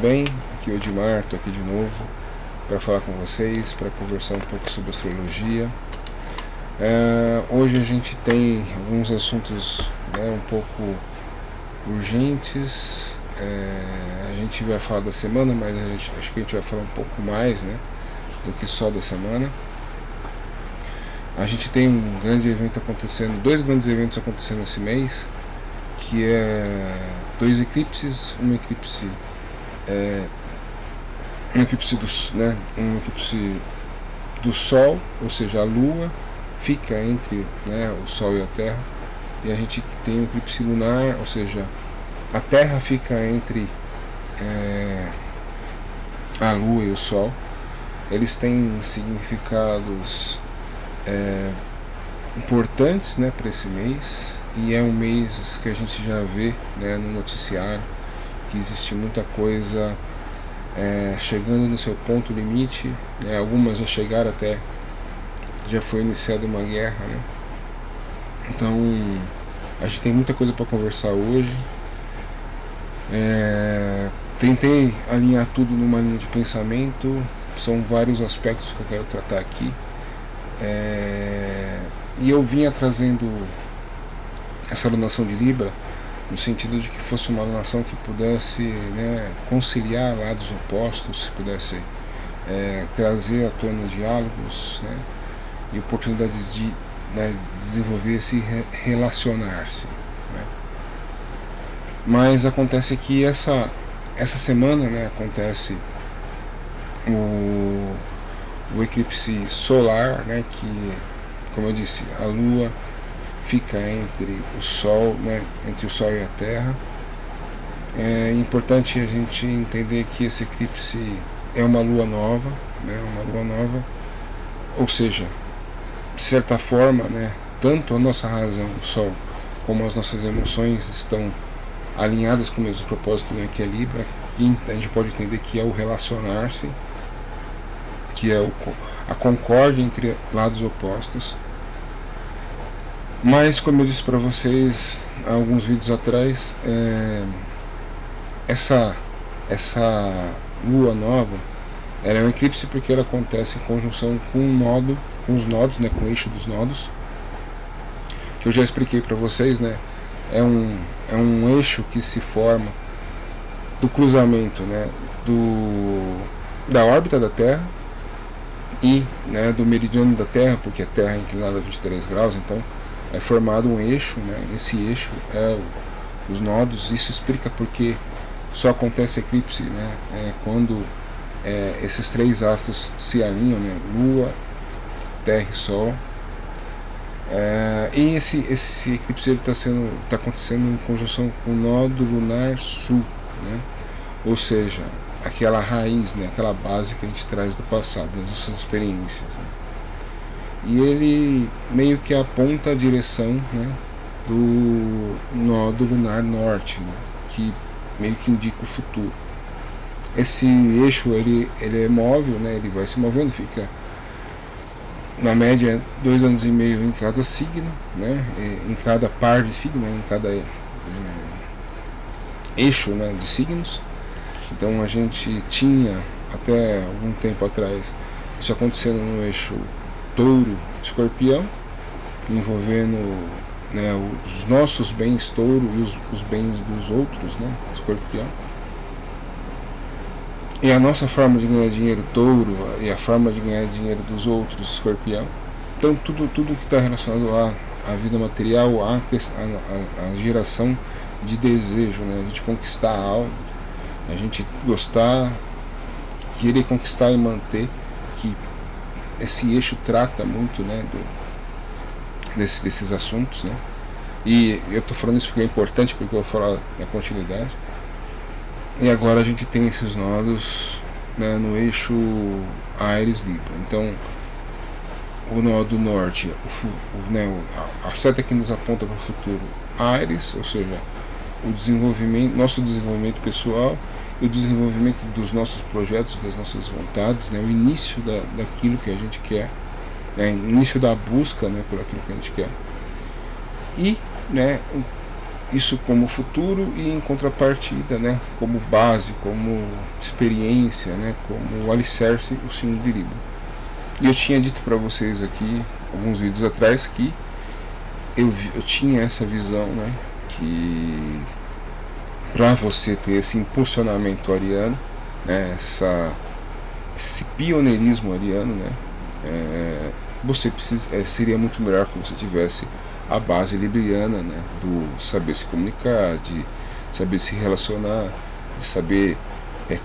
bem? Aqui é o Edmar, estou aqui de novo para falar com vocês, para conversar um pouco sobre astrologia. Hoje a gente tem alguns assuntos, né, um pouco urgentes. A gente vai falar da semana, mas acho que a gente vai falar um pouco mais, né, do que só da semana. A gente tem um grande evento acontecendo, dois grandes eventos acontecendo esse mês, que é dois eclipses, um eclipse do Sol, ou seja, a Lua fica entre, né, o Sol e a Terra, e a gente tem um eclipse lunar, ou seja, a Terra fica entre a Lua e o Sol. Eles têm significados importantes, né, para esse mês, e é um mês que a gente já vê, né, no noticiário que existe muita coisa chegando no seu ponto limite, né, algumas já chegaram até, já foi iniciada uma guerra, né? Então a gente tem muita coisa para conversar hoje. Tentei alinhar tudo numa linha de pensamento, são vários aspectos que eu quero tratar aqui. E eu vinha trazendo essa alunação de Libra no sentido de que fosse uma alunação que pudesse, né, conciliar lados opostos, pudesse trazer à tona diálogos, né, e oportunidades de, né, desenvolver-se e relacionar-se, né. Mas acontece que essa semana, né, acontece o eclipse solar, né, que, como eu disse, a Lua fica entre o Sol, né, entre o Sol e a Terra. É importante a gente entender que esse eclipse é uma lua nova, né, uma lua nova, ou seja, de certa forma, né, tanto a nossa razão, o Sol, como as nossas emoções estão alinhadas com o mesmo propósito, né, que é Libra, que a gente pode entender que é o relacionar-se, que é a concórdia entre lados opostos. Mas, como eu disse para vocês há alguns vídeos atrás, essa lua nova, ela é um eclipse porque ela acontece em conjunção com um nodo, com os nodos, né, com o eixo dos nodos, que eu já expliquei para vocês, né, é um eixo que se forma do cruzamento, né, da órbita da Terra e, né, do meridiano da Terra, porque a Terra é inclinada a 23 graus, então é formado um eixo, né? Esse eixo é os nodos. Isso explica porque só acontece eclipse, né, quando esses três astros se alinham, né, Lua, Terra e Sol. E esse eclipse ele está acontecendo em conjunção com o nodo lunar sul, né? Ou seja, aquela raiz, né, aquela base que a gente traz do passado, das nossas experiências, né? E ele meio que aponta a direção, né, do nodo lunar norte, né, que meio que indica o futuro. Esse eixo ele é móvel, né, ele vai se movendo, fica na média 2 anos e meio em cada signo, né, em cada par de signo, né, em cada eixo, né, de signos. Então a gente tinha até algum tempo atrás isso acontecendo no eixo Touro, Escorpião, envolvendo, né, os nossos bens Touro e os bens dos outros, né, Escorpião. E a nossa forma de ganhar dinheiro Touro e a forma de ganhar dinheiro dos outros Escorpião. Então tudo que está relacionado à vida material, à geração de desejo, né, a gente conquistar algo, a gente gostar, querer conquistar e manter, que esse eixo trata muito, né, desses assuntos, né? E eu estou falando isso porque é importante, porque eu vou falar na continuidade. E agora a gente tem esses nodos, né, no eixo Áries Libra. Então o nodo norte, né, a seta que nos aponta para o futuro, Áries, ou seja, o desenvolvimento, nosso desenvolvimento pessoal e o desenvolvimento dos nossos projetos, das nossas vontades, né, o início daquilo que a gente quer, né, o início da busca, né, por aquilo que a gente quer. E, né, isso como futuro e em contrapartida, né, como base, como experiência, né, como alicerce, o signo de Libra. E eu tinha dito para vocês aqui alguns vídeos atrás que eu tinha essa visão, né, que para você ter esse impulsionamento ariano, né, esse pioneirismo ariano, né, você seria muito melhor que você tivesse a base libriana, né, do saber se comunicar, de saber se relacionar, de saber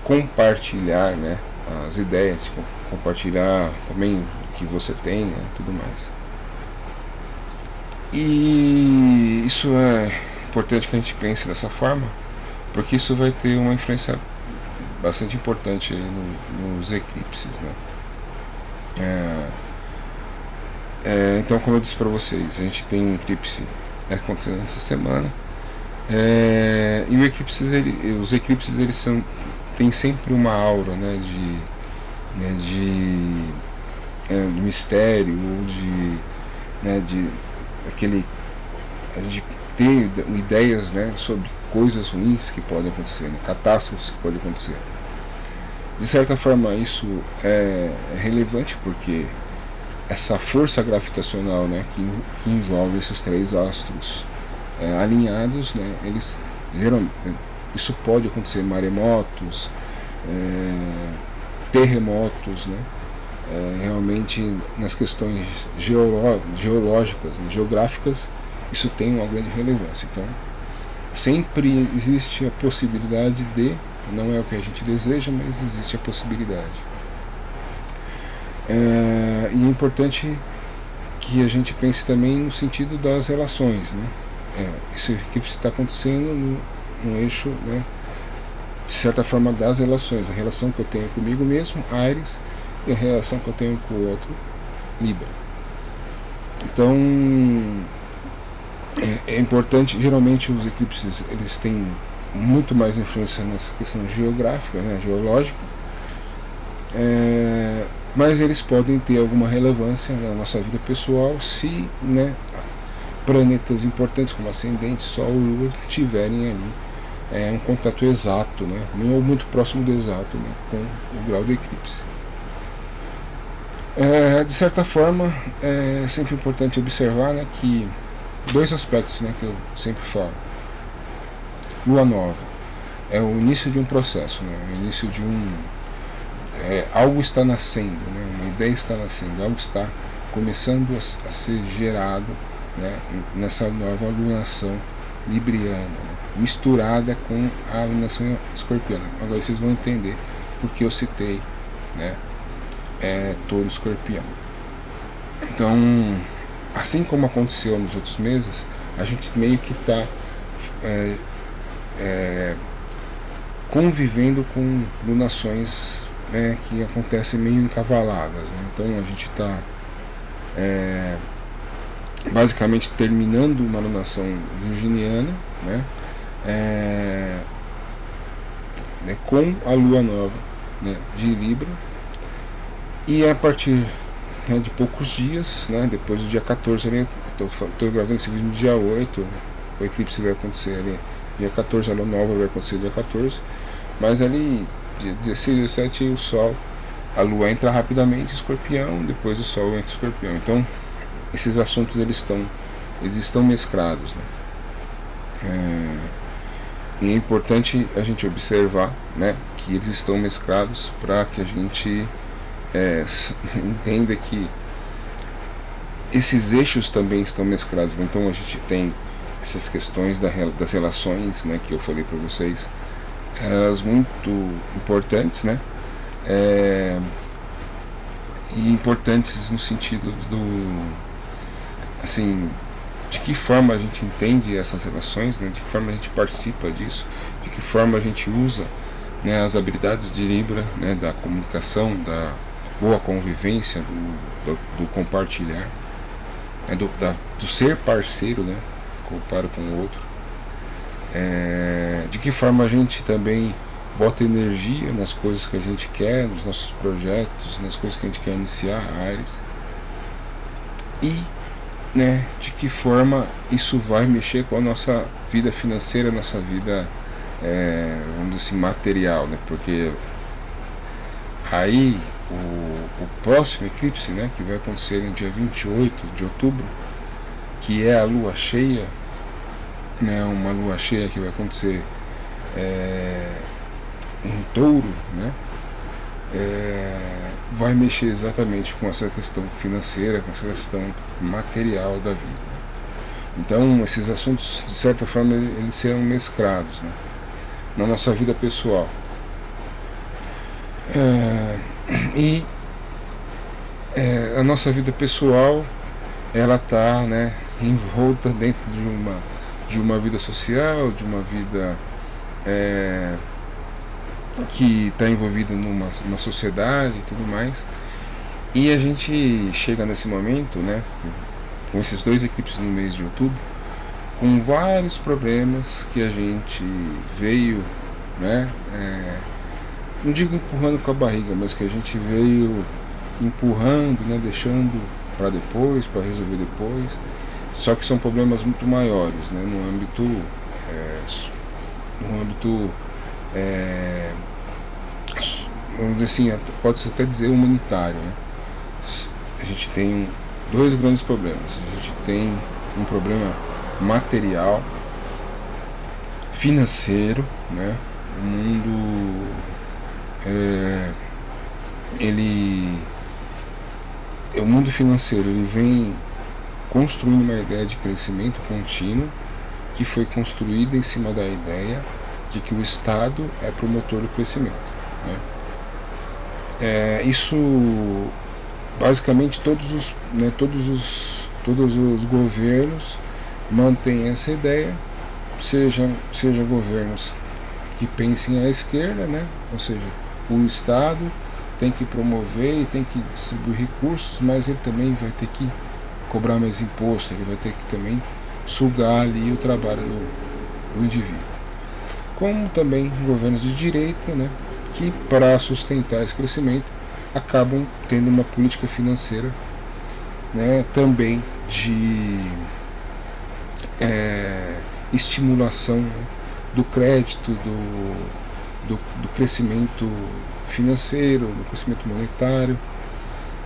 compartilhar, né, as ideias, compartilhar também o que você tem, né, tudo mais. E isso é importante que a gente pense dessa forma, porque isso vai ter uma influência bastante importante aí nos eclipses, né? Então, como eu disse para vocês, a gente tem um eclipse acontecendo essa semana, e os eclipses eles têm sempre uma aura, né, de mistério, ou de aquele, a gente ter ideias, né, sobre coisas ruins que podem acontecer, né, catástrofes que podem acontecer. De certa forma isso é relevante porque essa força gravitacional, né, que envolve esses três astros alinhados, né, eles geralmente, isso pode acontecer, maremotos, terremotos, né, realmente nas questões geológicas, né, geográficas, isso tem uma grande relevância. Então sempre existe a possibilidade de, não é o que a gente deseja, mas existe a possibilidade. E é importante que a gente pense também no sentido das relações, né? Isso que está acontecendo no eixo, né, de certa forma, das relações, a relação que eu tenho comigo mesmo, Áries, e a relação que eu tenho com o outro, Libra. Então é importante, geralmente os eclipses eles têm muito mais influência nessa questão geográfica, né, geológica, mas eles podem ter alguma relevância na nossa vida pessoal se, né, planetas importantes como ascendente, Sol, Lua tiverem ali um contato exato, né, ou muito próximo do exato, né, com o grau do eclipse. De certa forma, é sempre importante observar, né, que dois aspectos, né, que eu sempre falo. Lua nova é o início de um processo, né, o início de algo está nascendo, né, uma ideia está nascendo, algo está começando a ser gerado, né, nessa nova alunação libriana, né, misturada com a alunação escorpiana. Agora vocês vão entender porque eu citei, né, Touro Escorpião. Então, assim como aconteceu nos outros meses, a gente meio que está convivendo com lunações que acontecem meio encavaladas, né? Então a gente está basicamente terminando uma lunação virginiana, né? Com a lua nova, né, de Libra, e a partir, né, de poucos dias, né, depois do dia 14, estou gravando esse vídeo no dia 8, o eclipse vai acontecer ali dia 14, a lua nova vai acontecer dia 14, mas ali dia 16, 17 o Sol, a lua entra rapidamente em Escorpião, depois o Sol entra em Escorpião. Então esses assuntos eles estão mesclados, né? E é importante a gente observar, né, que eles estão mesclados para que a gente entenda que esses eixos também estão mesclados, né? Então a gente tem essas questões das relações, né, que eu falei para vocês, elas muito importantes, né, e importantes no sentido assim, de que forma a gente entende essas relações, né, de que forma a gente participa disso, de que forma a gente usa, né, as habilidades de Libra, né, da comunicação, da boa convivência, do compartilhar, do ser parceiro, né, para com o outro, de que forma a gente também bota energia nas coisas que a gente quer, nos nossos projetos, nas coisas que a gente quer iniciar, Áries, e né, de que forma isso vai mexer com a nossa vida financeira, nossa vida, vamos dizer assim, material, né? Porque aí o próximo eclipse, né, que vai acontecer no dia 28 de outubro, que é a lua cheia, né, uma lua cheia que vai acontecer em touro, né, vai mexer exatamente com essa questão financeira, com essa questão material da vida. Então esses assuntos, de certa forma, eles serão mesclados, né, na nossa vida pessoal. E a nossa vida pessoal, ela está, né, envolta dentro de uma vida social, de uma vida que está envolvida numa sociedade e tudo mais. E a gente chega nesse momento, né, com esses dois eclipses no mês de outubro, com vários problemas que a gente veio, né, não digo empurrando com a barriga, mas que a gente veio empurrando, né, deixando para depois, para resolver depois. Só que são problemas muito maiores, né, no âmbito vamos dizer assim, pode-se até dizer humanitário, né? A gente tem dois grandes problemas. A gente tem um problema material, financeiro, né? O mundo o mundo financeiro, ele vem construindo uma ideia de crescimento contínuo, que foi construída em cima da ideia de que o Estado é promotor do crescimento, né? Isso basicamente todos os governos mantêm essa ideia, seja governos que pensem à esquerda, né? Ou seja, o Estado tem que promover e tem que distribuir recursos, mas ele também vai ter que cobrar mais imposto, ele vai ter que também sugar ali o trabalho do indivíduo. Como também governos de direita, né, que para sustentar esse crescimento acabam tendo uma política financeira, né, também de estimulação, né, do crédito, do crescimento financeiro, do crescimento monetário.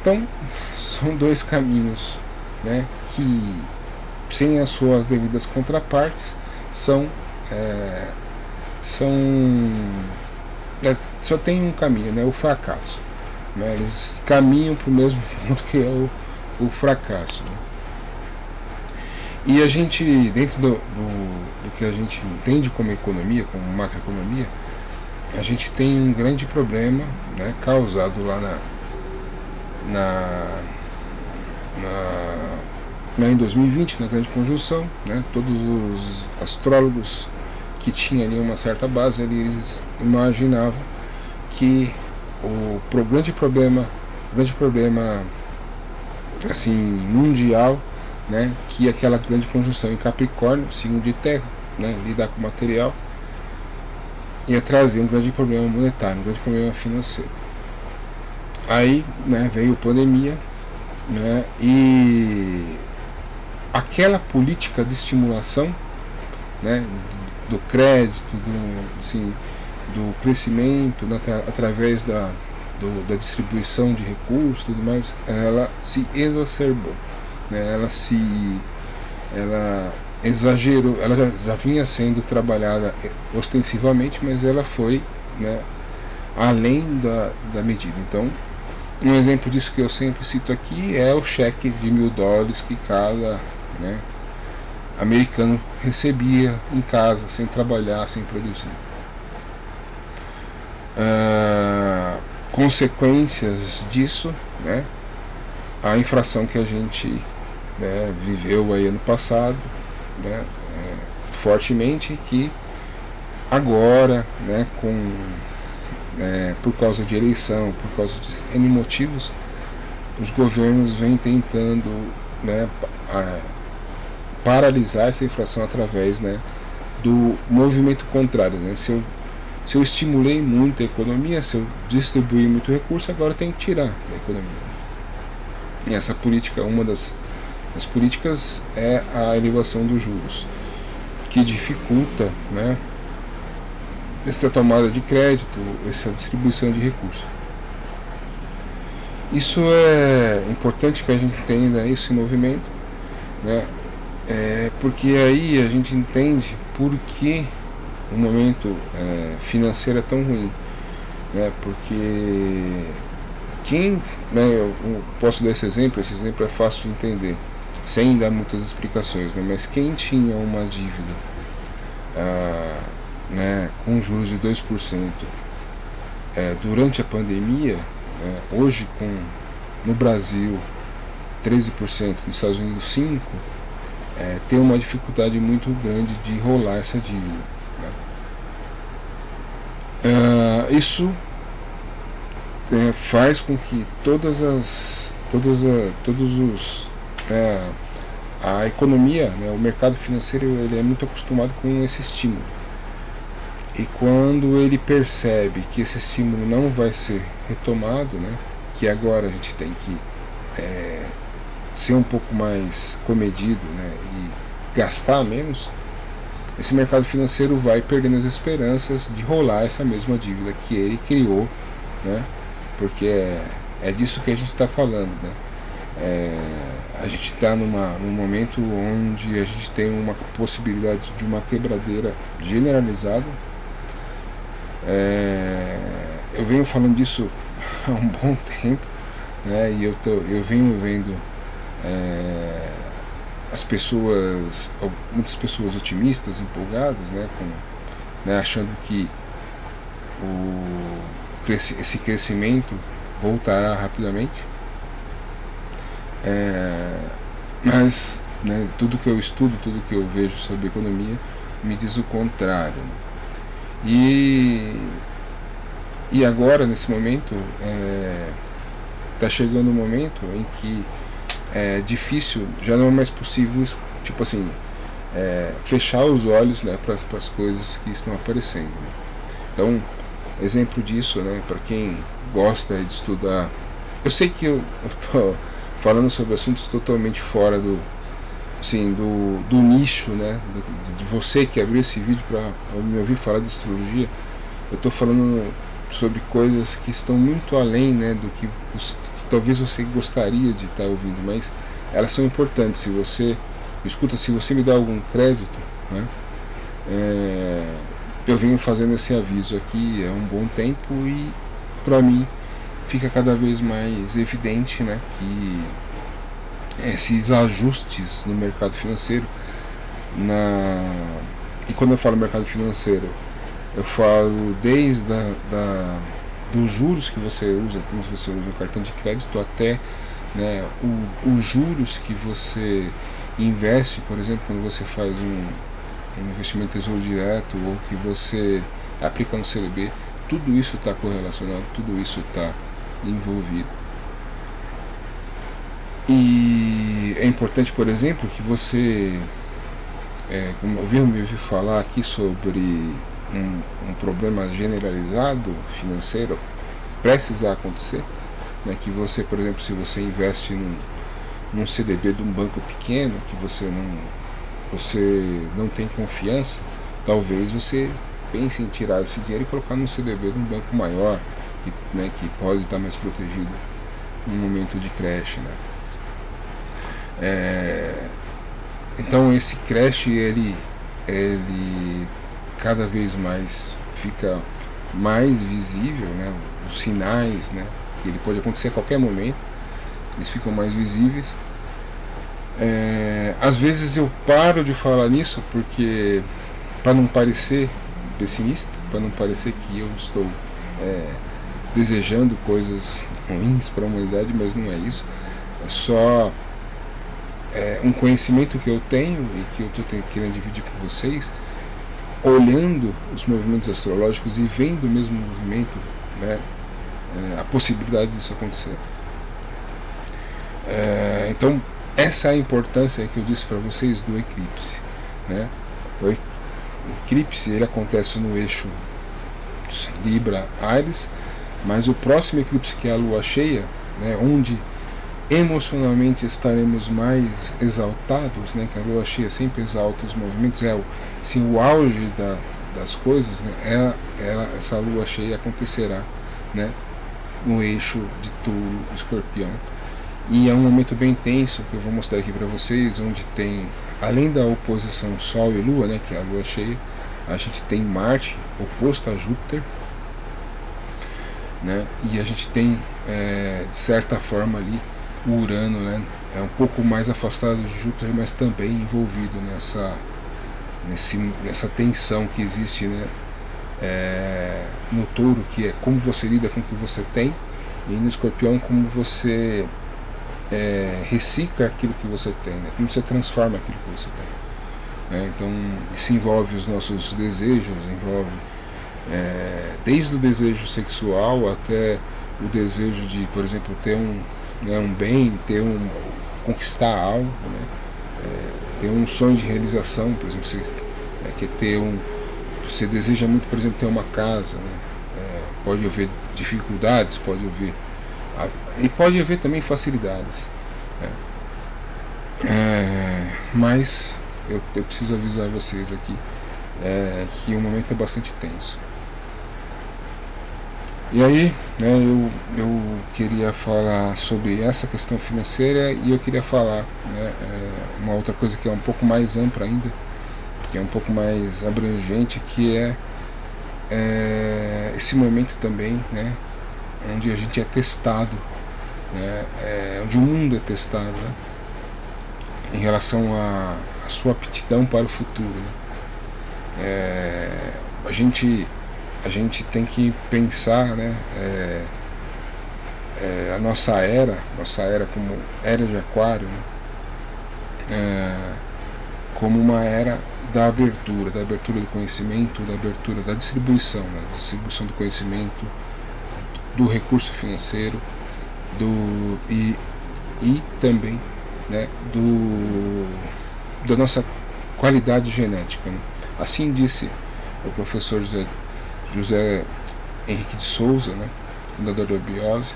Então são dois caminhos, né, que sem as suas devidas contrapartes só tem um caminho, né, o fracasso, né, eles caminham para o mesmo ponto que é o fracasso, né. E a gente, dentro do que a gente entende como economia, como macroeconomia, a gente tem um grande problema, né, causado lá em 2020, na grande conjunção, né, todos os astrólogos que tinham ali uma certa base, eles imaginavam que o grande problema assim, mundial, né, que aquela grande conjunção em Capricórnio, signo de terra, né, lidar com material, ia trazer um grande problema monetário, um grande problema financeiro. Aí, né, veio a pandemia, né, e aquela política de estimulação, né, do crédito, do crescimento, através da distribuição de recursos e tudo mais, ela se exacerbou, né, ela exagerou, ela já vinha sendo trabalhada ostensivamente, mas ela foi, né, além da medida. Então, um exemplo disso que eu sempre cito aqui é o cheque de $1000 que cada, né, americano recebia em casa, sem trabalhar, sem produzir. Consequências disso, né, a inflação que a gente, né, viveu aí ano passado, né, fortemente, que agora, né, por causa de eleição, por causa de N motivos, os governos vêm tentando, né, paralisar essa inflação através, né, do movimento contrário, né? Se eu estimulei muito a economia, se eu distribuí muito recurso, agora tem que tirar da economia. E essa política, uma das As políticas é a elevação dos juros, que dificulta, né, essa tomada de crédito, essa distribuição de recursos. Isso é importante que a gente entenda esse movimento, né, porque aí a gente entende por que o momento financeiro é tão ruim, né, porque né, eu posso dar esse exemplo é fácil de entender, sem dar muitas explicações, né, mas quem tinha uma dívida né, com juros de 2% durante a pandemia, hoje no Brasil 13%, nos Estados Unidos 5%, tem uma dificuldade muito grande de rolar essa dívida, né? Isso faz com que a economia, né, o mercado financeiro, ele é muito acostumado com esse estímulo, e quando ele percebe que esse estímulo não vai ser retomado, né, que agora a gente tem que ser um pouco mais comedido, né, e gastar menos, esse mercado financeiro vai perdendo as esperanças de rolar essa mesma dívida que ele criou, né, porque é disso que a gente está falando, né? A gente está num momento onde a gente tem uma possibilidade de uma quebradeira generalizada. Eu venho falando disso há um bom tempo, né? E eu venho vendo muitas pessoas otimistas, empolgadas, né? Achando que esse crescimento voltará rapidamente, mas, né, tudo que eu estudo, tudo que eu vejo sobre economia me diz o contrário. E agora, nesse momento, está chegando um momento em que é difícil, já não é mais possível, tipo assim, fechar os olhos, né, para as coisas que estão aparecendo, né? Então, exemplo disso, né, para quem gosta de estudar, eu sei que eu tô falando sobre assuntos totalmente fora do nicho, né, de você que abriu esse vídeo para me ouvir falar de astrologia. Eu estou falando sobre coisas que estão muito além, né, do que talvez você gostaria de estar ouvindo, mas elas são importantes. Se você escuta, se você me dá algum crédito, né, eu venho fazendo esse aviso aqui há um bom tempo, e para mim fica cada vez mais evidente, né, que esses ajustes no mercado financeiro, e quando eu falo mercado financeiro, eu falo desde dos juros que você usa, como você usa o cartão de crédito, até, né, os juros que você investe, por exemplo, quando você faz um investimento tesouro direto, ou que você aplica no CDB, tudo isso está correlacionado, tudo isso está envolvido. E é importante, por exemplo, que você, como eu me ouvi falar aqui sobre um problema generalizado financeiro prestes a acontecer, né, que você, por exemplo, se você investe num CDB de um banco pequeno, que você não tem confiança, talvez você pense em tirar esse dinheiro e colocar num CDB de um banco maior, que pode estar mais protegido no momento de crash, né? Então esse crash ele cada vez mais fica mais visível, né? Os sinais, né, que ele pode acontecer a qualquer momento, eles ficam mais visíveis. Às vezes eu paro de falar nisso porque, para não parecer pessimista, para não parecer que eu estou desejando coisas ruins para a humanidade, mas não é isso. É só um conhecimento que eu tenho e que eu estou querendo dividir com vocês, olhando os movimentos astrológicos e vendo o mesmo movimento, né, a possibilidade disso acontecer. Então, essa é a importância que eu disse para vocês do eclipse, né? O eclipse ele acontece no eixo Libra-Áries, mas o próximo eclipse, que é a lua cheia, né, onde emocionalmente estaremos mais exaltados, né? Que a lua cheia sempre exalta os movimentos, assim, o auge das coisas, né? Essa lua cheia acontecerá, né? No eixo de Touro, Escorpião, e é um momento bem intenso que eu vou mostrar aqui para vocês, onde tem, além da oposição Sol e Lua, né? Que é a lua cheia, a gente tem Marte oposto a Júpiter, né? E a gente tem, de certa forma ali, o Urano, né? É um pouco mais afastado de Júpiter, mas também envolvido nessa tensão que existe, né? No Touro, que é como você lida com o que você tem, e no Escorpião, como você recicla aquilo que você tem, né? Como você transforma aquilo que você tem, né? Então isso envolve os nossos desejos, envolve desde o desejo sexual até o desejo de, por exemplo, ter um bem, conquistar algo, né? Ter um sonho de realização, por exemplo, você deseja muito, por exemplo, ter uma casa, né? Pode haver dificuldades, e pode haver também facilidades, né? Mas eu preciso avisar vocês aqui que o momento é bastante tenso. E aí, né, eu queria falar sobre essa questão financeira, e eu queria falar, né, uma outra coisa que é um pouco mais ampla ainda, que é um pouco mais abrangente, que é esse momento também, né, onde a gente é testado, né, onde o mundo é testado, né, em relação à sua aptidão para o futuro, né. A gente tem que pensar, né, a nossa era como era de Aquário, né, como uma era da abertura do conhecimento, da abertura da distribuição, né, da distribuição do conhecimento, do recurso financeiro, e também, né, da nossa qualidade genética, né. Assim disse o professor José Henrique de Souza, né, fundador da Biose,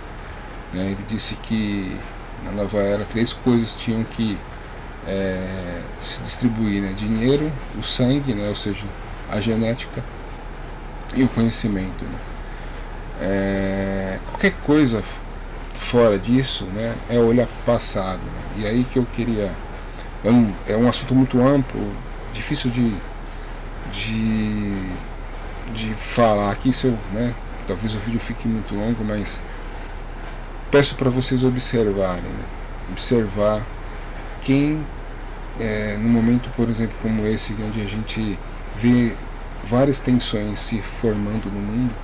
né. Ele disse que na nova era 3 coisas tinham que se distribuir, né: dinheiro, o sangue, né, ou seja, a genética, e o conhecimento, né. Qualquer coisa fora disso, né, é olhar para o passado, né. E aí que eu queria, é um assunto muito amplo, difícil de falar aqui, né, talvez o vídeo fique muito longo, mas peço para vocês observarem, né, observar quem, no momento, por exemplo, como esse, onde a gente vê várias tensões se formando no mundo,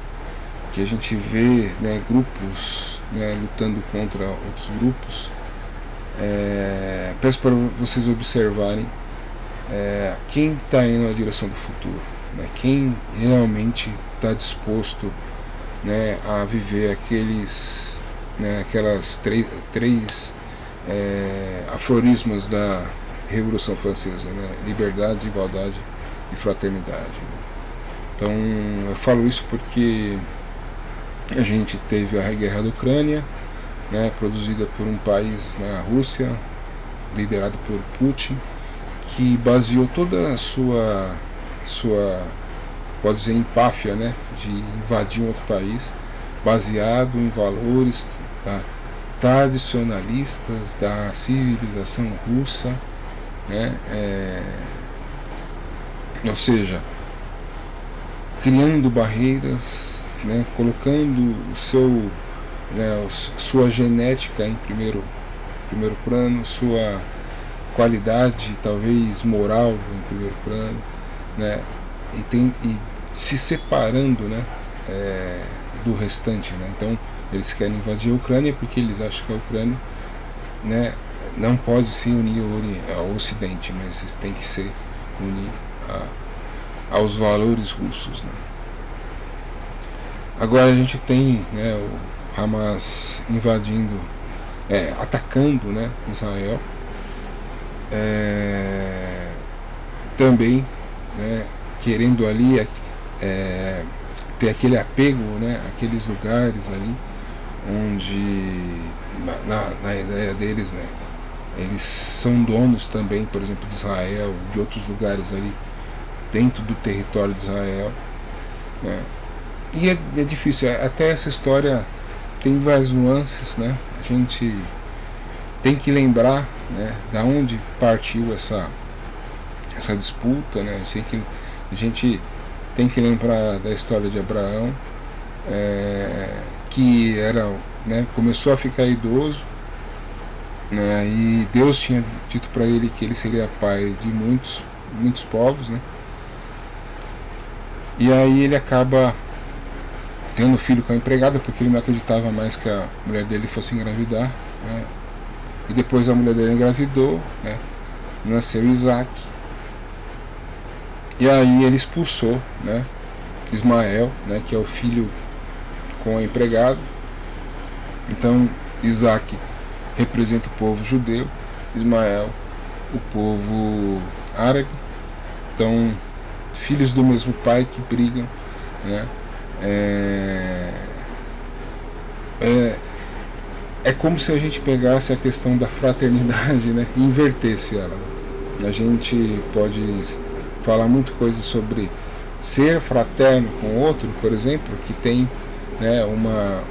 que a gente vê, né, grupos, né, lutando contra outros grupos, peço para vocês observarem quem está indo na direção do futuro, né, quem realmente está disposto, né, a viver aquelas três aforismos da Revolução Francesa, né, liberdade, igualdade e fraternidade, né. Então eu falo isso porque a gente teve a guerra da Ucrânia, né, produzida por um país, né, a Rússia, liderado por Putin, que baseou toda a sua pode dizer, empáfia, né, de invadir um outro país, baseado em valores tradicionalistas da civilização russa, né, ou seja, criando barreiras, né, colocando sua genética em primeiro plano, sua qualidade talvez moral em primeiro plano, né, e se separando, né, do restante, né. Então eles querem invadir a Ucrânia porque eles acham que a Ucrânia, né, não pode se unir ao Ocidente, mas eles têm que se unir aos valores russos, né. Agora a gente tem, né, o Hamas invadindo, atacando, né, Israel, também, né, querendo ali ter aquele apego, né, aqueles lugares ali, onde na ideia deles, né, eles são donos também, por exemplo, de Israel, de outros lugares ali dentro do território de Israel, né? E é difícil, até essa história tem várias nuances, né? A gente tem que lembrar, né, da onde partiu essa disputa, né? A gente tem que lembrar da história de Abraão, que era, né, começou a ficar idoso, né, e Deus tinha dito para ele que ele seria pai de muitos povos, né? E aí ele acaba tendo filho com a empregada, porque ele não acreditava mais que a mulher dele fosse engravidar, né? E depois a mulher dele engravidou, né? Nasceu Isaac, e aí ele expulsou, né, Ismael, né, que é o filho com a empregada. Então Isaac representa o povo judeu, Ismael o povo árabe. Então, filhos do mesmo pai que brigam, né? É como se a gente pegasse a questão da fraternidade, né, e invertesse ela. A gente pode falar muito coisa sobre ser fraterno com o outro, por exemplo, que tem, né, uma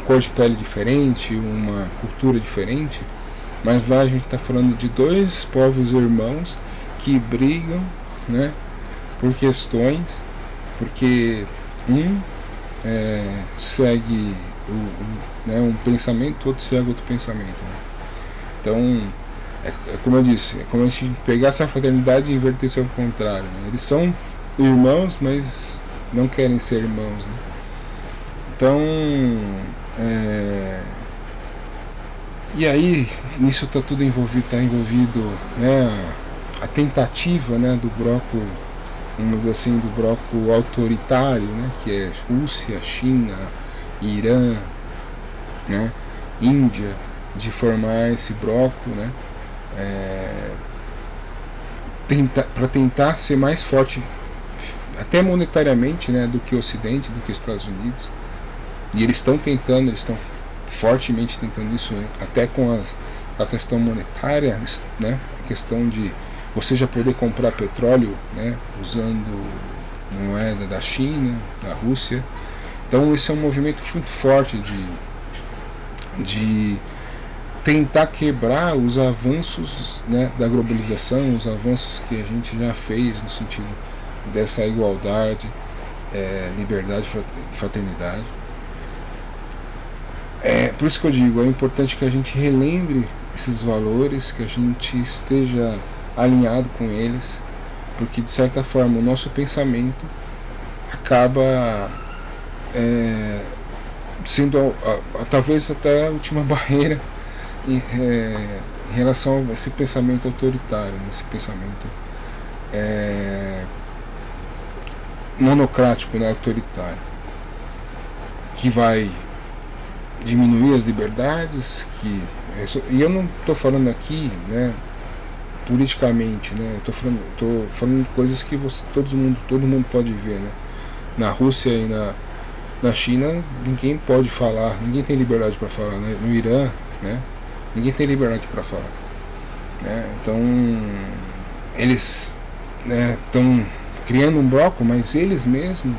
cor de pele diferente, uma cultura diferente, mas lá a gente está falando de dois povos irmãos que brigam, né, por questões, porque um segue um pensamento, outro segue outro pensamento, né? Então, como eu disse, é como a gente pegar essa fraternidade e inverter isso ao contrário, né? Eles são irmãos, mas não querem ser irmãos, né? Então, e aí nisso está tudo envolvido, né, a tentativa, né, do bloco, vamos dizer assim, do bloco autoritário, né, que é Rússia, China, Irã, né, Índia, de formar esse bloco, né, para tentar ser mais forte, até monetariamente, né, do que o Ocidente, do que os Estados Unidos. E eles estão tentando, eles estão fortemente tentando isso, né, até com a questão monetária, né, a questão de você já poder comprar petróleo, né, usando moeda da China, da Rússia. Então esse é um movimento muito forte de tentar quebrar os avanços, né, da globalização, os avanços que a gente já fez no sentido dessa igualdade, liberdade, fraternidade. Por isso que eu digo, é importante que a gente relembre esses valores, que a gente esteja alinhado com eles, porque de certa forma o nosso pensamento acaba sendo talvez até a última barreira em relação a esse pensamento autoritário, né? Esse pensamento monocrático, né, autoritário, que vai diminuir as liberdades, e eu não estou falando aqui, né, politicamente, né, estou falando de coisas que todo mundo pode ver, né. Na Rússia e na China ninguém pode falar, ninguém tem liberdade para falar, né? No Irã, né, ninguém tem liberdade para falar, né? Então eles estão criando um bloco, mas eles mesmos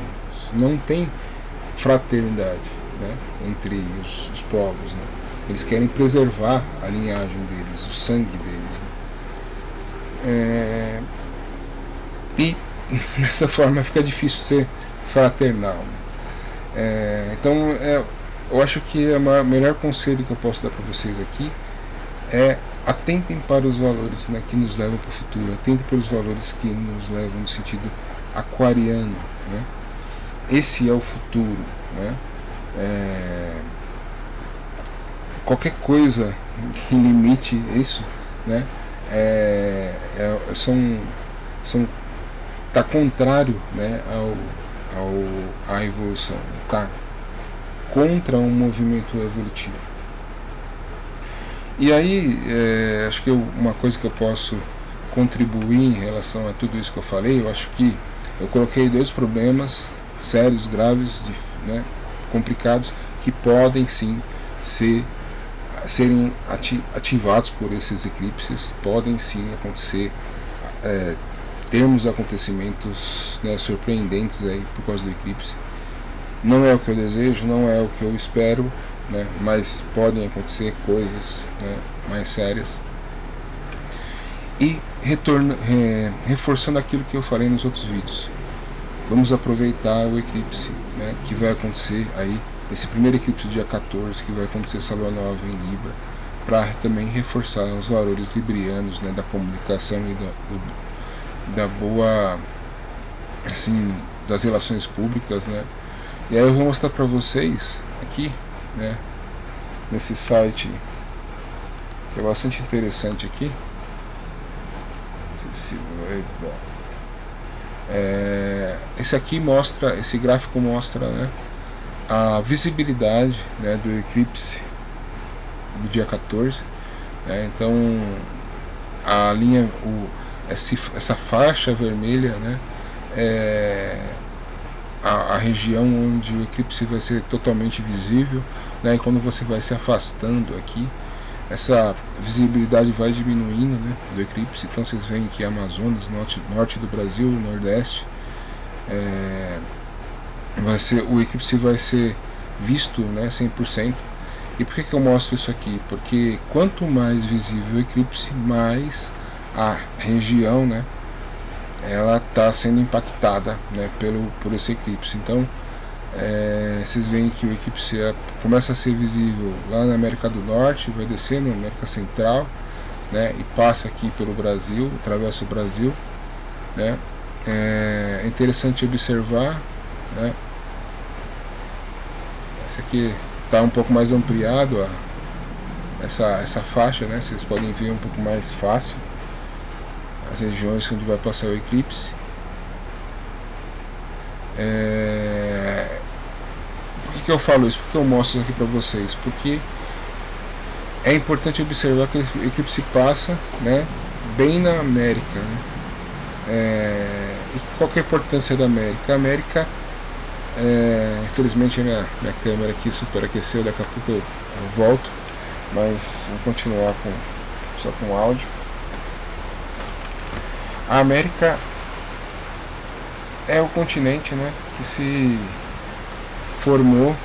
não têm fraternidade, né, entre os povos, né? Eles querem preservar a linhagem deles, o sangue deles, né? E dessa forma fica difícil ser fraternal, né? Então eu acho que o melhor conselho que eu posso dar para vocês aqui é: atentem para os valores, né, que nos levam para o futuro, atentem para os valores que nos levam no sentido aquariano, né? Esse é o futuro, né? Qualquer coisa que limite isso, né, tá contrário, né, à evolução, tá contra um movimento evolutivo. E aí acho que uma coisa que eu posso contribuir em relação a tudo isso que eu falei, eu acho que eu coloquei dois problemas sérios, graves, né, complicados que podem sim serem ativados por esses eclipses, podem sim acontecer, termos acontecimentos, né, surpreendentes aí por causa do eclipse. Não é o que eu desejo, não é o que eu espero, né, mas podem acontecer coisas, né, mais sérias. E reforçando aquilo que eu falei nos outros vídeos, vamos aproveitar o eclipse, né, que vai acontecer aí, esse primeiro eclipse do dia 14, que vai acontecer essa lua nova em Libra, para também reforçar os valores librianos, né, da comunicação e da boa, assim, das relações públicas, né. E aí eu vou mostrar para vocês aqui, né, nesse site que é bastante interessante aqui. Esse aqui mostra, esse gráfico mostra, né, a visibilidade, né, do eclipse do dia 14, né. Então a linha, essa faixa vermelha, né, é a região onde o eclipse vai ser totalmente visível, né, e quando você vai se afastando aqui, essa visibilidade vai diminuindo, né, do eclipse. Então vocês veem que Amazonas, norte do Brasil, Nordeste, o eclipse vai ser visto, né, 100%. E por que eu mostro isso aqui? Porque quanto mais visível o eclipse, mais a região, né, ela está sendo impactada, né, por esse eclipse. Então vocês veem que o eclipse começa a ser visível lá na América do Norte, vai descendo na América Central, né, e passa aqui pelo Brasil, atravessa o Brasil, né. É interessante observar, né, esse aqui está um pouco mais ampliado, essa faixa, né, vocês podem ver um pouco mais fácil as regiões onde vai passar o eclipse. Por que eu falo isso? Por que eu mostro isso aqui para vocês? Porque é importante observar que o eclipse passa, né, bem na América, né. E qual que é a importância da América? A América, infelizmente a minha câmera aqui superaqueceu, daqui a pouco eu volto, mas vou continuar só com áudio. A América é o continente, né, que se formou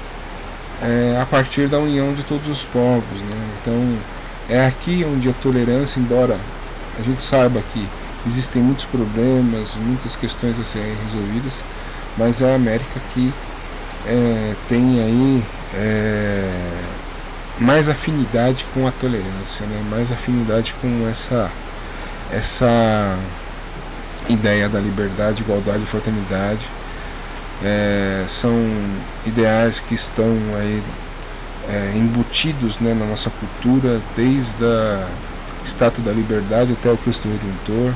a partir da união de todos os povos, né. Então é aqui onde a tolerância, embora a gente saiba que existem muitos problemas, muitas questões a serem resolvidas, mas é a América que tem aí mais afinidade com a tolerância, né, mais afinidade com essa ideia da liberdade, igualdade e fraternidade. São ideais que estão aí embutidos, né, na nossa cultura, desde a Estátua da Liberdade até o Cristo Redentor,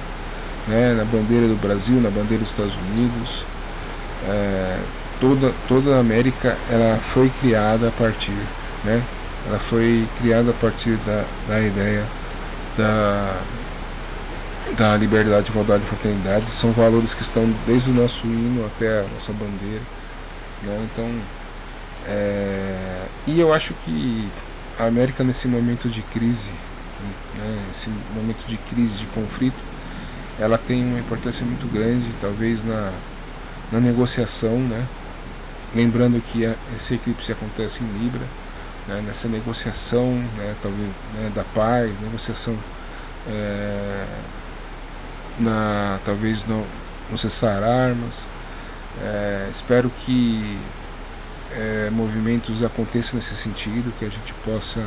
né, na bandeira do Brasil, na bandeira dos Estados Unidos. Toda a América, ela foi criada a partir, né, ela foi criada a partir da ideia da liberdade, igualdade e fraternidade. São valores que estão desde o nosso hino até a nossa bandeira, né? Então, e eu acho que a América, nesse momento de crise, né, esse momento de crise, de conflito, ela tem uma importância muito grande, talvez na negociação, né? Lembrando que esse eclipse acontece em Libra, né, nessa negociação, né, talvez, né, da paz, negociação talvez não cessar armas. Espero que movimentos aconteçam nesse sentido, que a gente possa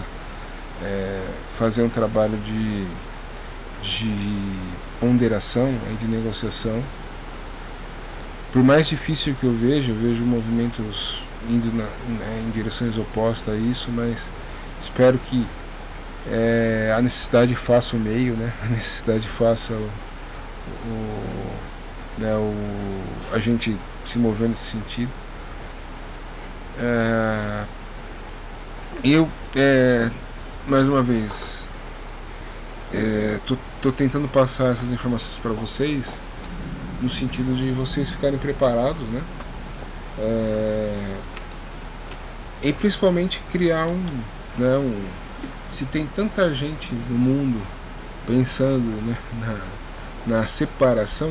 fazer um trabalho de ponderação, de negociação. Por mais difícil que eu vejo movimentos indo em direções opostas a isso, mas espero que a necessidade faça o meio, né? A necessidade faça a gente se mover nesse sentido. Eu, mais uma vez, tô tentando passar essas informações para vocês, no sentido de vocês ficarem preparados, né? e principalmente criar se tem tanta gente no mundo pensando, né, na separação,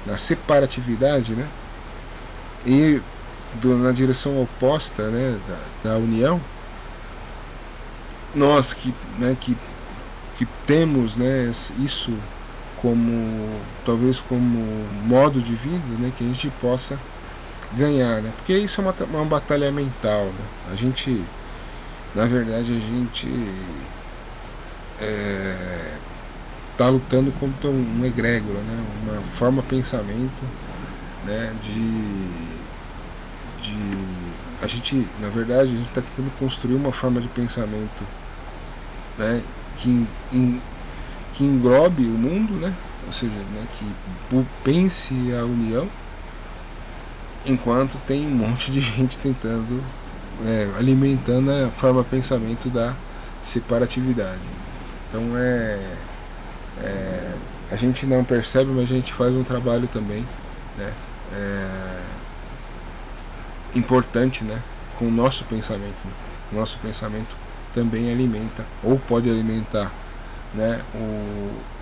na separatividade, né, e na direção oposta, né, da união, nós que temos, né, isso como talvez como modo de vida, né, que a gente possa ganhar, né, porque isso é uma batalha mental, né? A gente, na verdade, a gente está lutando contra um egrégora, né, uma forma de pensamento, né, a gente, na verdade, a gente está tentando construir uma forma de pensamento, né, que englobe o mundo, né, ou seja, né, que pense a união, enquanto tem um monte de gente tentando, alimentando a forma de pensamento da separatividade. Então a gente não percebe, mas a gente faz um trabalho também, né, importante, né, com o nosso pensamento. O nosso pensamento também alimenta, ou pode alimentar, né,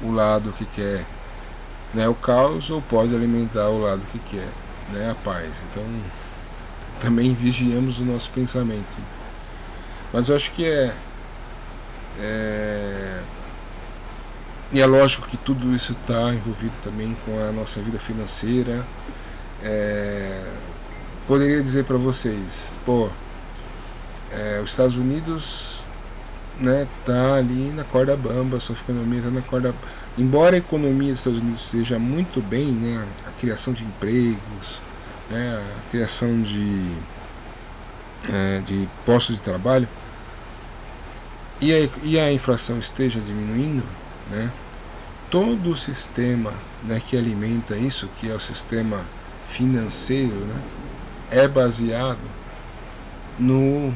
o lado que quer, né, o caos, ou pode alimentar o lado que quer, né, a paz. Então também vigiamos o nosso pensamento. Mas eu acho que e é lógico que tudo isso está envolvido também com a nossa vida financeira. Poderia dizer para vocês, os Estados Unidos, né, tá ali na corda bamba, a sua economia está na corda. Embora a economia dos Estados Unidos esteja muito bem, né, a criação de empregos, né, a criação de postos de trabalho, e a inflação esteja diminuindo, né, todo o sistema, né, que alimenta isso, que é o sistema financeiro, né, é baseado no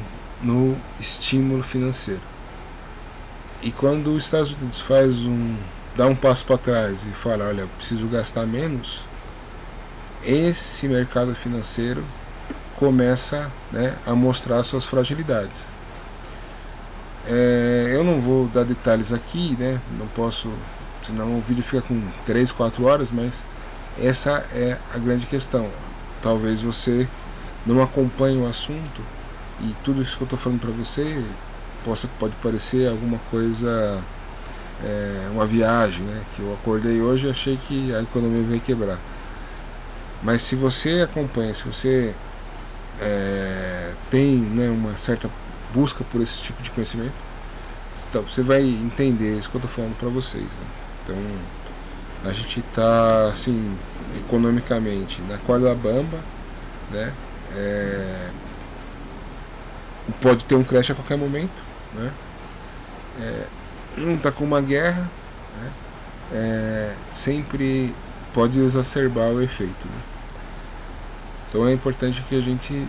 estímulo financeiro. E quando os Estados Unidos dá um passo para trás e fala, olha, eu preciso gastar menos, esse mercado financeiro começa, né, a mostrar suas fragilidades. Eu não vou dar detalhes aqui, né, não posso, senão o vídeo fica com 3, 4 horas, mas essa é a grande questão. Talvez você não acompanhe o assunto e tudo isso que eu estou falando para você pode parecer alguma coisa, uma viagem, né, que eu acordei hoje e achei que a economia vai quebrar. Mas se você acompanha, se você tem, né, uma certa busca por esse tipo de conhecimento, você vai entender isso que eu estou falando para vocês, né? Então a gente está assim, economicamente na corda bamba, né? Pode ter um crash a qualquer momento, né? Junta com uma guerra, né? Sempre pode exacerbar o efeito, né? Então é importante que a gente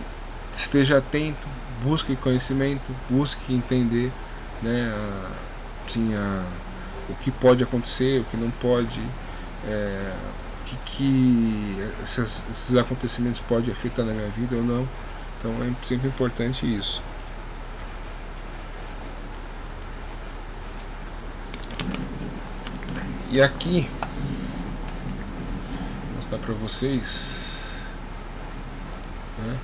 esteja atento, busque conhecimento, busque entender, né, o que pode acontecer, o que não pode, esses acontecimentos podem afetar na minha vida ou não. Então é sempre importante isso. E aqui vou mostrar para vocês, né?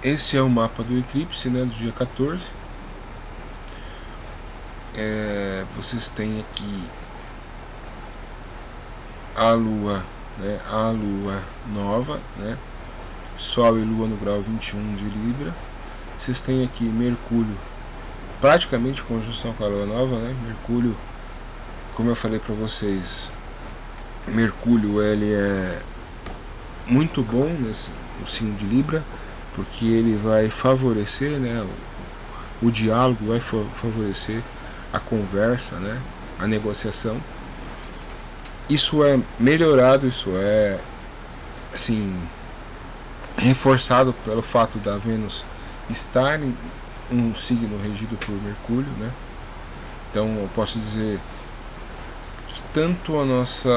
Esse é o mapa do eclipse, né, do dia 14. Vocês têm aqui a Lua, né, a Lua nova, né, Sol e Lua no grau 21 de Libra. Vocês têm aqui Mercúrio praticamente em conjunção com a Lua nova, né? Mercúrio, como eu falei para vocês, Mercúrio ele é muito bom no signo de Libra, porque ele vai favorecer, né, o diálogo, vai favorecer a conversa, né, a negociação. Isso é melhorado, isso é assim reforçado pelo fato da Vênus estar em um signo regido por Mercúrio, né? Então eu posso dizer tanto a nosso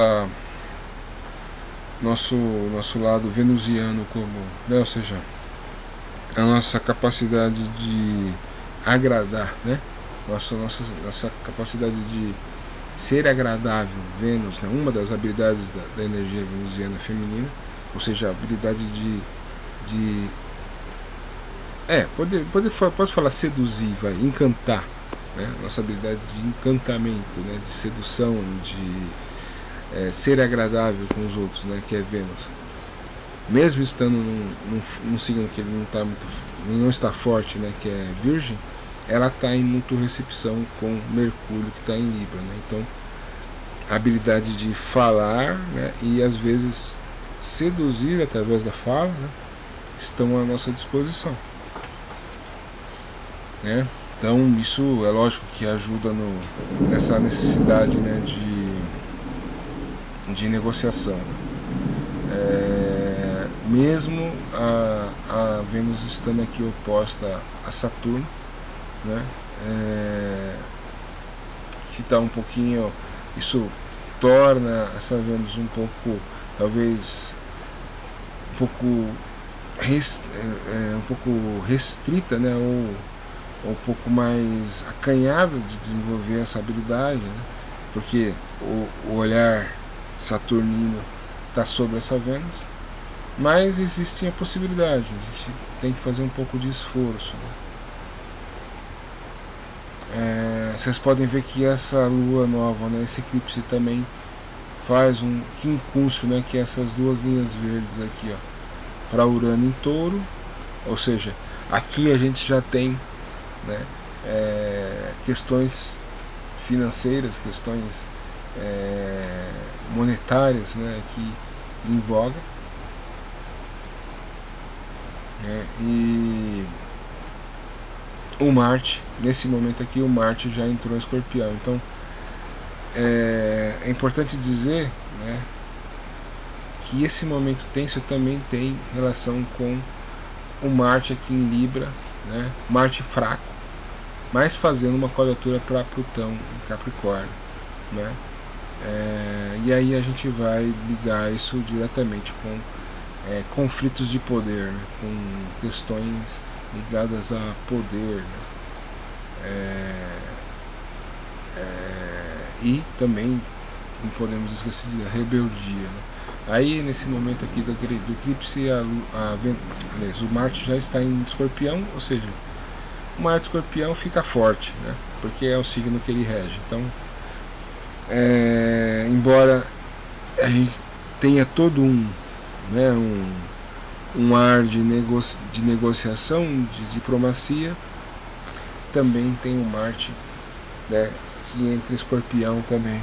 lado venusiano como, né, ou seja, a nossa capacidade de agradar, né, nossa capacidade de ser agradável, Vênus, né, uma das habilidades da energia venusiana feminina, ou seja, a habilidade posso falar seduzir, encantar, né, nossa habilidade de encantamento, né, de sedução, de ser agradável com os outros, né, que é Vênus. Mesmo estando num signo que ele não está forte, né, que é Virgem, ela está em mútua recepção com Mercúrio, que está em Libra, né? Então, a habilidade de falar, né, e às vezes seduzir através da fala, né, estão à nossa disposição, né? Então, isso é lógico que ajuda nessa necessidade, né, de negociação. Mesmo a Vênus estando aqui oposta a Saturno, né, que está um pouquinho, isso torna essa Vênus um pouco, talvez um pouco restrita, né, ou um pouco mais acanhada de desenvolver essa habilidade, né, porque o olhar saturnino está sobre essa Vênus, mas existe a possibilidade, a gente tem que fazer um pouco de esforço, né? Vocês podem ver que essa lua nova, né, esse eclipse também faz um quincúncio, né, que é essas duas linhas verdes aqui, ó, para Urano em Touro, ou seja, aqui a gente já tem, né, questões financeiras, questões monetárias, né, aqui em voga, né, e o Marte, nesse momento aqui, o Marte já entrou em Escorpião. Então é importante dizer, né, que esse momento tenso também tem relação com o Marte aqui em Libra, né, Marte fraco, mas fazendo uma quadratura para Plutão em Capricórnio, né, e aí a gente vai ligar isso diretamente com conflitos de poder, né, com questões ligadas a poder, né, e também não podemos esquecer da rebeldia, né. Aí nesse momento aqui do eclipse o Marte já está em Escorpião, ou seja, o Marte Escorpião fica forte, né, porque é o signo que ele rege. Então embora a gente tenha todo né, um ar de negociação, de diplomacia, também tem o Marte, né, que entra em Escorpião também,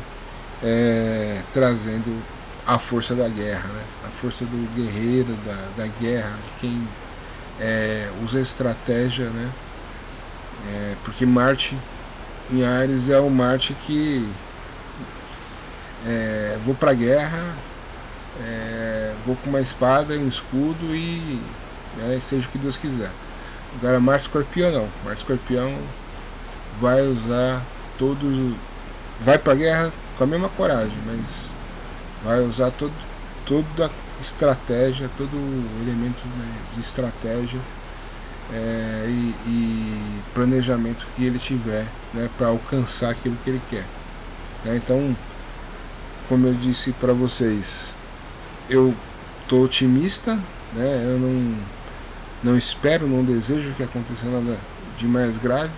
trazendo a força da guerra, né, a força do guerreiro, da guerra, de quem usa estratégia, né, porque Marte em Áries é o Marte que vou para a guerra, vou com uma espada e um escudo e seja o que Deus quiser. Agora Marte Escorpião não. Marte Escorpião vai usar vai para a guerra com a mesma coragem, mas vai usar toda a estratégia, todo o elemento, né, de estratégia e planejamento que ele tiver, né, para alcançar aquilo que ele quer, né? Então, como eu disse para vocês, eu estou otimista, né? Eu não espero, não desejo que aconteça nada de mais grave,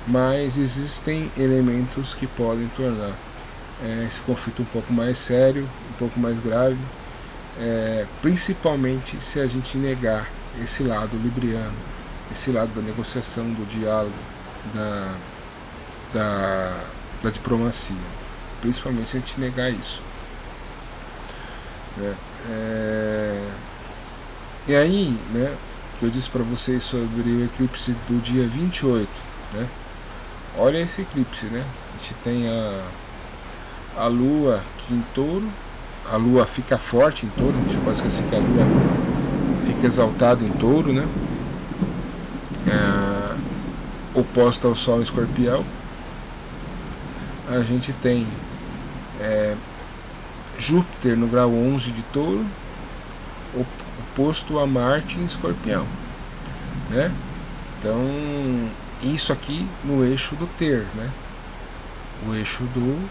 mas existem elementos que podem tornar esse conflito um pouco mais sério, um pouco mais grave, principalmente se a gente negar esse lado libriano, esse lado da negociação, do diálogo, da diplomacia, principalmente se a gente negar isso, né? E aí, né, que eu disse para vocês sobre o eclipse do dia 28, né? Olha esse eclipse, né? A gente tem a Lua aqui em Touro, a Lua fica forte em Touro, a gente pode esquecer que a Lua fica exaltada em Touro, né? Oposta ao Sol em Escorpião. A gente tem Júpiter no grau 11 de Touro, oposto a Marte em Escorpião, né? Então, isso aqui no eixo do ter, né? O eixo do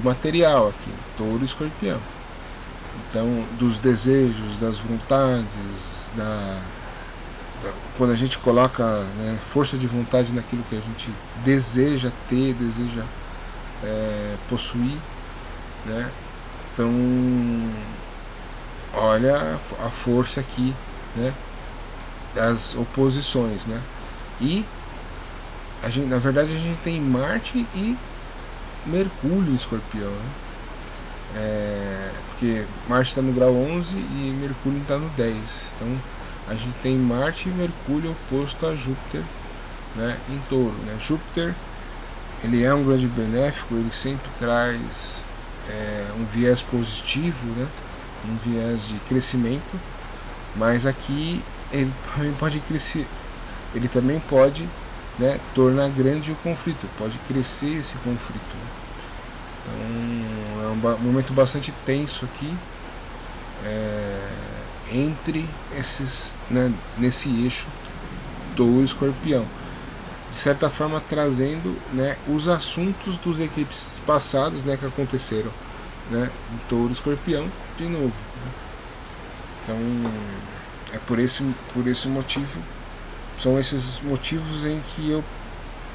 material aqui, Touro e Escorpião. Então, dos desejos, das vontades, quando a gente coloca, né, força de vontade naquilo que a gente deseja ter, deseja possuir, né? Então, olha a força aqui, né, das oposições, né? E na verdade a gente tem Marte e Mercúrio em Escorpião, né? Porque Marte está no grau 11 e Mercúrio está no 10. Então a gente tem Marte e Mercúrio oposto a Júpiter, né, em Touro, né? Júpiter, ele é um grande benéfico, ele sempre traz um viés positivo, né? Um viés de crescimento, mas aqui ele também pode crescer, ele também pode, né, tornar grande o conflito, pode crescer esse conflito, né? Então é um momento bastante tenso aqui, entre esses, né, nesse eixo Touro e Escorpião, de certa forma trazendo, né, os assuntos dos eclipses passados, né, que aconteceram, né, em Touro e Escorpião de novo, né? Então é por esse motivo, são esses motivos em que eu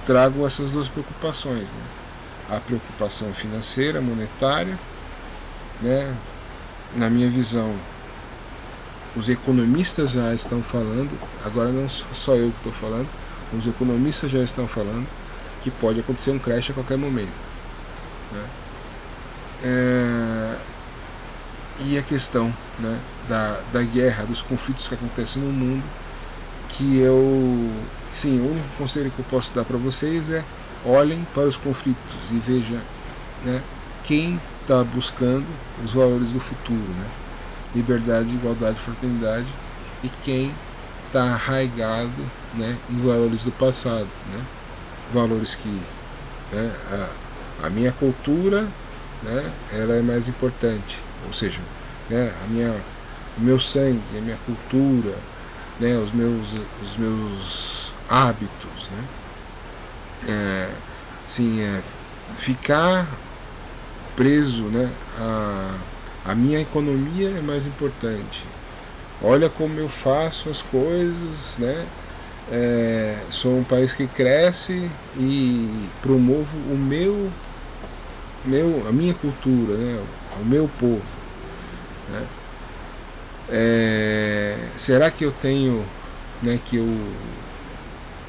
trago essas duas preocupações, né? A preocupação financeira, monetária, né? Na minha visão, os economistas já estão falando, agora não só eu que estou falando, os economistas já estão falando que pode acontecer um crash a qualquer momento, né? E a questão, né, da guerra, dos conflitos que acontecem no mundo, que sim, o único conselho que eu posso dar para vocês é: olhem para os conflitos e vejam, né, quem está buscando os valores do futuro, né? Liberdade, igualdade, fraternidade, e quem está arraigado, né, em valores do passado, né? Valores que, né, a minha cultura, né, ela é mais importante, ou seja, né, o meu sangue, a minha cultura, né, os meus hábitos, né? Ficar preso, né, a minha economia é mais importante. Olha como eu faço as coisas, né? Sou um país que cresce e promovo a minha cultura, né, o meu povo, né? Será que eu tenho, né, que eu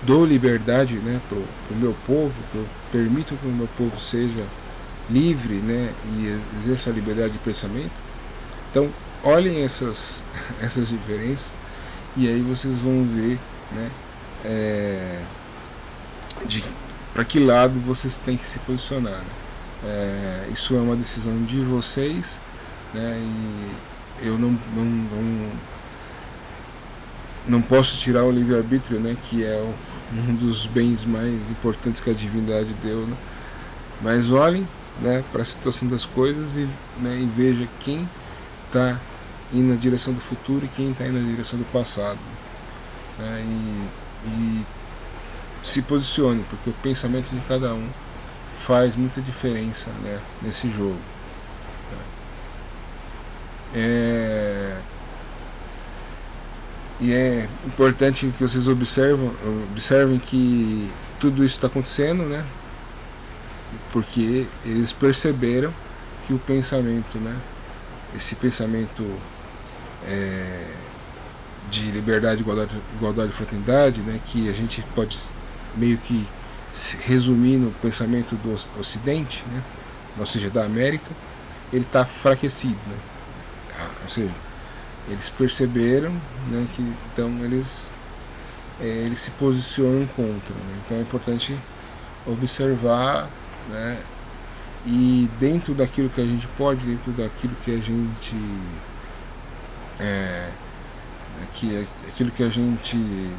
dou liberdade, né, pro meu povo, que eu permito que o meu povo seja livre, né, e exerça a liberdade de pensamento? Então olhem essas diferenças e aí vocês vão ver, né, para que lado vocês têm que se posicionar, né? Isso é uma decisão de vocês, né, e eu não posso tirar o livre-arbítrio, né, que é um dos bens mais importantes que a divindade deu, né? Mas olhem, né, para a situação das coisas né, e veja quem está indo na direção do futuro e quem está indo na direção do passado, né? E se posicione, porque o pensamento de cada um faz muita diferença, né, nesse jogo. E é importante que vocês observem que tudo isso está acontecendo, né, porque eles perceberam que o pensamento, né, esse pensamento de liberdade, igualdade e fraternidade, né, que a gente pode meio que resumir no pensamento do Ocidente, né, ou seja, da América, ele está enfraquecido, né? Ou seja, eles perceberam, né, que então eles se posicionam contra, né? Então é importante observar, né, e dentro daquilo que a gente pode, dentro daquilo que a gente aquilo que a gente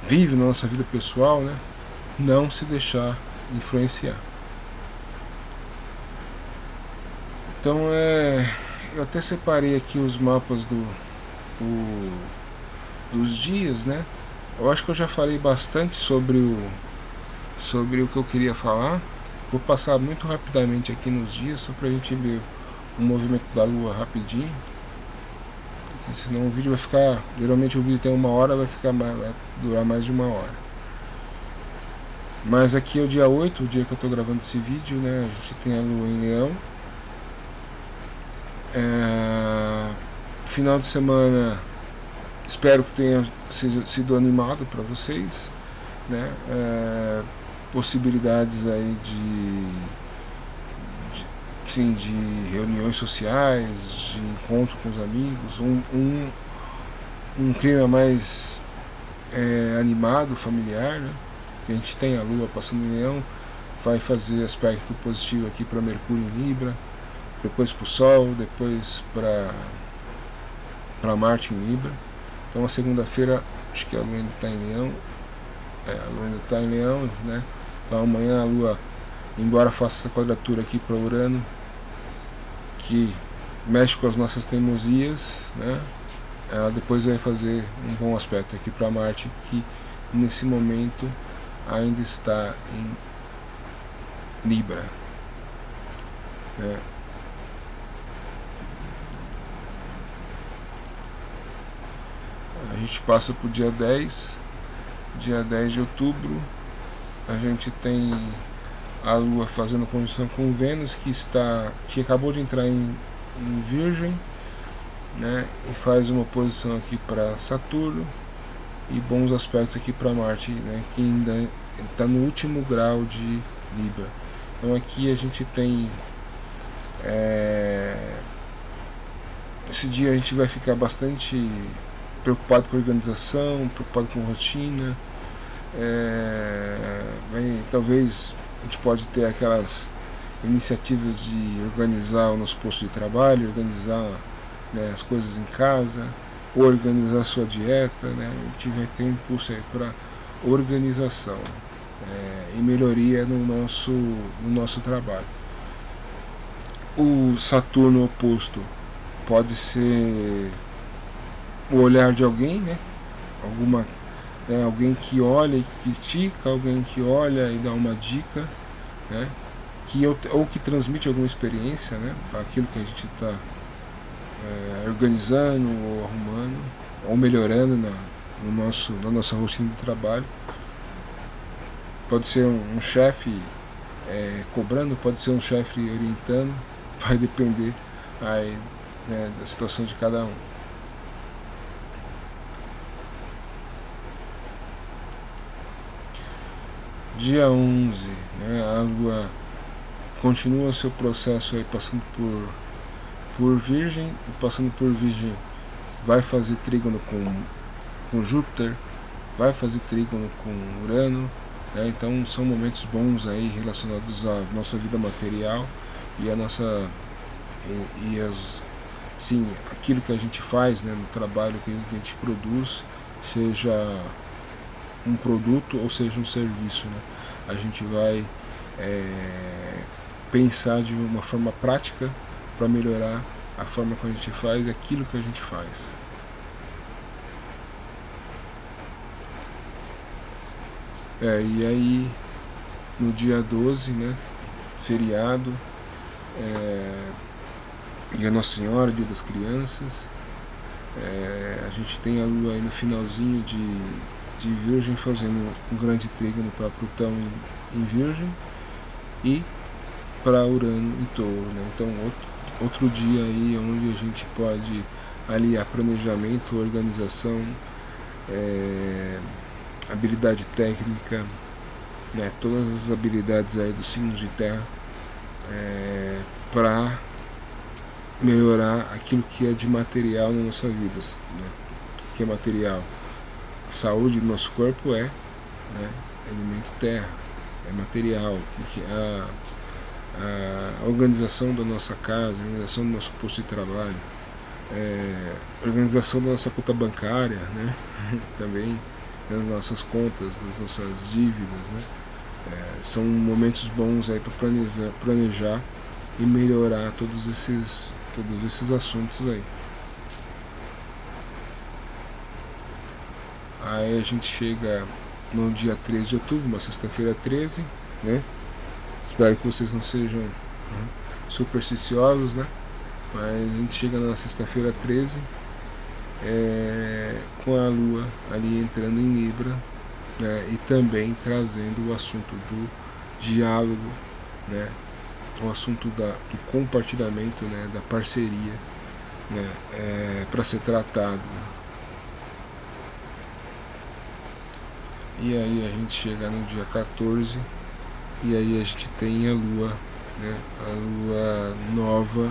vive na nossa vida pessoal, né, não se deixar influenciar. Então eu até separei aqui os mapas dos dias, né? Eu acho que eu já falei bastante sobre o que eu queria falar. Vou passar muito rapidamente aqui nos dias, só pra gente ver o movimento da Lua rapidinho, porque senão o vídeo vai ficar, geralmente o vídeo tem 1 hora, vai durar mais de 1 hora. Mas aqui é o dia 8, o dia que eu tô gravando esse vídeo, né? A gente tem a Lua em Leão. Final de semana, espero que tenha sido animado para vocês, né? Possibilidades aí de reuniões sociais, de encontro com os amigos, um clima mais animado, familiar, né? Que a gente tem a Lua passando em Leão, vai fazer aspecto positivo aqui para Mercúrio em Libra, depois para o Sol, depois para Marte em Libra. Então a segunda-feira, acho que a Lua ainda está em Leão, a Lua ainda está em Leão, né? Então amanhã a Lua, embora faça essa quadratura aqui para Urano, que mexe com as nossas teimosias, né? Ela depois vai fazer um bom aspecto aqui para Marte, que nesse momento ainda está em Libra, né? A gente passa para o dia 10 de outubro, a gente tem a Lua fazendo conjunção com Vênus, que acabou de entrar em Virgem, né, e faz uma oposição aqui para Saturno e bons aspectos aqui para Marte, né, que ainda está no último grau de Libra. Então aqui a gente tem esse dia a gente vai ficar bastante preocupado com organização, preocupado com rotina. Talvez a gente pode ter aquelas iniciativas de organizar o nosso posto de trabalho, organizar, né, as coisas em casa, organizar a sua dieta, né? A gente vai ter um impulso aí para organização e melhoria no nosso trabalho. O Saturno oposto pode ser o olhar de alguém, né? Alguém que olha e critica, alguém que olha e dá uma dica, né? Ou que transmite alguma experiência, né? Para aquilo que a gente está organizando, ou arrumando, ou melhorando na nossa rotina de trabalho. Pode ser um chefe cobrando, pode ser um chefe orientando, vai depender aí, né, da situação de cada um. Dia 11, né, a Lua continua seu processo aí, passando por Virgem, e passando por Virgem vai fazer trígono com Júpiter, vai fazer trígono com Urano, né? Então são momentos bons aí relacionados à nossa vida material e a nossa aquilo que a gente faz, né, no trabalho, aquilo que a gente produz, seja um produto ou seja um serviço, né? A gente vai pensar de uma forma prática para melhorar a forma que a gente faz aquilo que a gente faz. E aí no dia 12, né, feriado, Dia Nossa Senhora, Dia das Crianças, a gente tem a Lua aí no finalzinho de Virgem, fazendo um grande trígono para Plutão em Virgem e para Urano em Touro, né? Então outro dia aí onde a gente pode aliar planejamento, organização, habilidade técnica, né? Todas as habilidades aí dos signos de terra, para melhorar aquilo que é de material na nossa vida, né? O que é material? A saúde do nosso corpo né, elemento terra, é material. A organização da nossa casa, a organização do nosso posto de trabalho, a organização da nossa conta bancária, né, também das nossas contas, das nossas dívidas, né, são momentos bons aí para planejar e melhorar todos esses assuntos aí. Aí a gente chega no dia 13 de outubro, uma sexta-feira 13, né? Espero que vocês não sejam supersticiosos, né? Mas a gente chega na sexta-feira 13, com a Lua ali entrando em Libra, né? E também trazendo o assunto do diálogo, né? O assunto do compartilhamento, né? Da parceria, né? Para ser tratado. E aí a gente chega no dia 14, e aí a gente tem a Lua, né? A Lua nova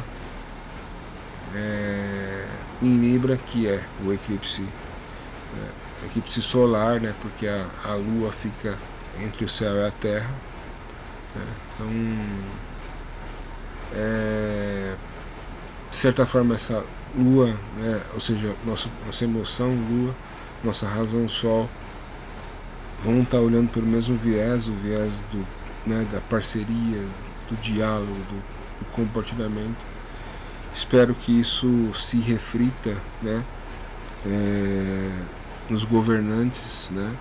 em Libra, que é o eclipse, né? Eclipse solar, né? Porque a Lua fica entre o céu e a Terra, né? Então, de certa forma, essa Lua, né? Ou seja, nossa emoção, Lua, nossa razão, Sol, vão estar olhando pelo mesmo viés, o viés né, da parceria, do diálogo, do compartilhamento. Espero que isso se reflita, né, nos governantes, né,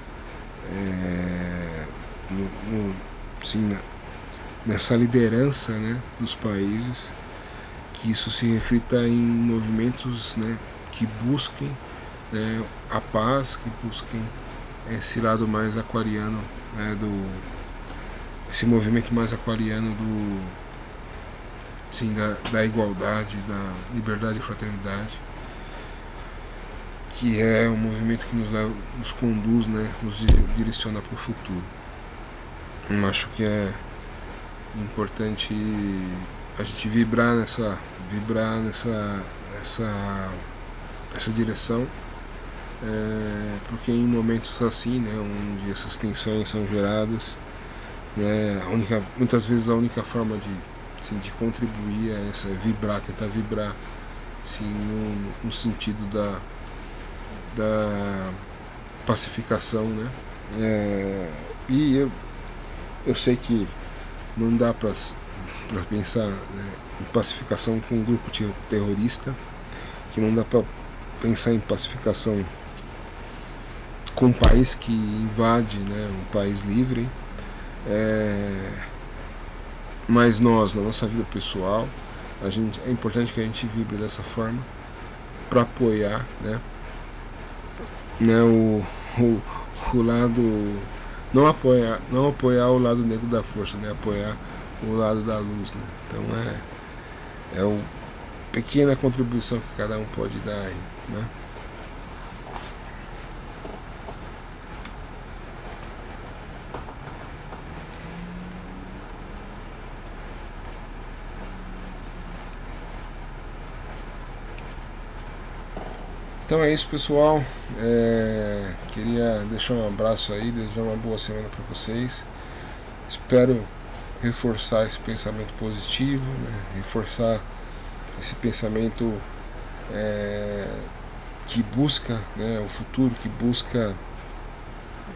nessa liderança, né, dos países, que isso se reflita em movimentos, né, que busquem, né, a paz, que busquem esse lado mais aquariano, né, esse movimento mais aquariano da igualdade, da liberdade e fraternidade, que é um movimento que nos conduz, né, nos direciona para o futuro. Eu acho que é importante a gente vibrar nessa direção, porque em momentos assim, né, onde essas tensões são geradas, né, muitas vezes a única forma de contribuir é essa, tentar vibrar, assim, no sentido da pacificação, né? E eu sei que não dá para pensar, né, em pacificação com um grupo terrorista, que não dá para pensar em pacificação com um país que invade, né, um país livre, mas nós, na nossa vida pessoal, é importante que a gente vibre dessa forma para apoiar, né, o lado, não apoiar o lado negro da força, né, apoiar o lado da luz, né. Então é uma pequena contribuição que cada um pode dar aí, né. Então é isso, pessoal. Queria deixar um abraço aí, desejar uma boa semana para vocês. Espero reforçar esse pensamento positivo, né? Reforçar esse pensamento que busca, né, o futuro, que busca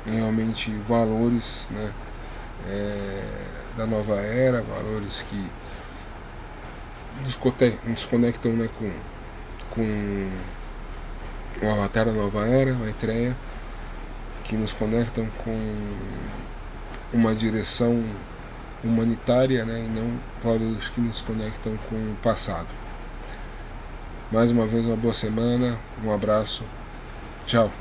realmente valores, né, da nova era, valores que nos conectam, né, com o Avatar da Nova Era, a Maitreya, que nos conectam com uma direção humanitária, né, e não valores que nos conectam com o passado. Mais uma vez, uma boa semana, um abraço, tchau.